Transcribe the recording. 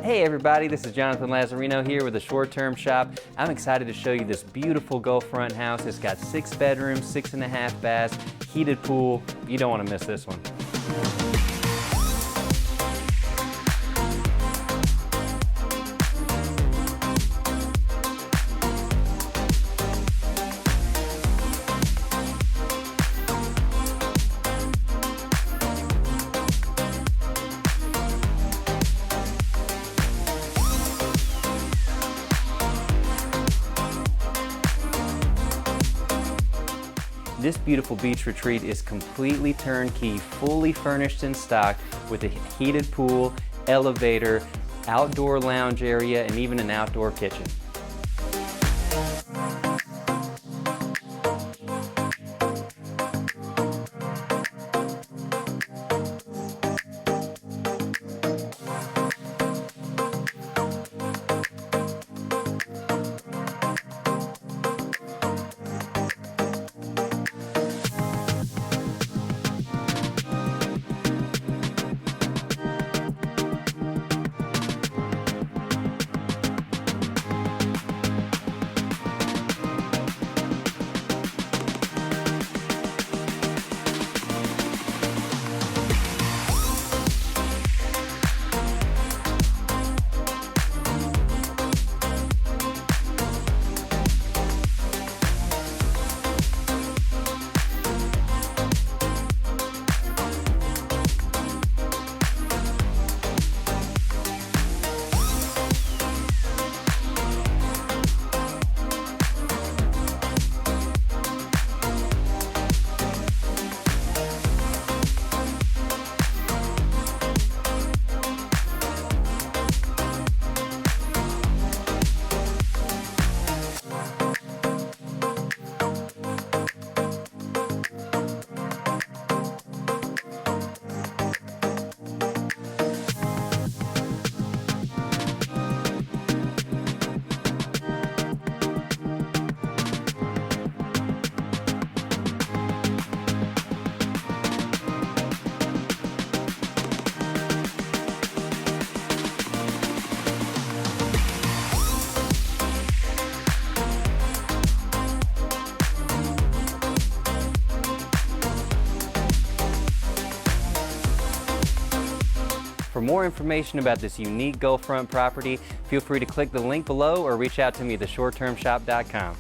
Hey everybody, this is Jonathan Lazzarino here with the Short Term Shop. I'm excited to show you this beautiful Gulf front house. It's got 6 bedrooms, 6.5 baths, heated pool. You don't want to miss this one. This beautiful beach retreat is completely turnkey, fully furnished and stocked with a heated pool, elevator, outdoor lounge area, and even an outdoor kitchen. For more information about this unique Gulf front property, feel free to click the link below or reach out to me at theshorttermshop.com.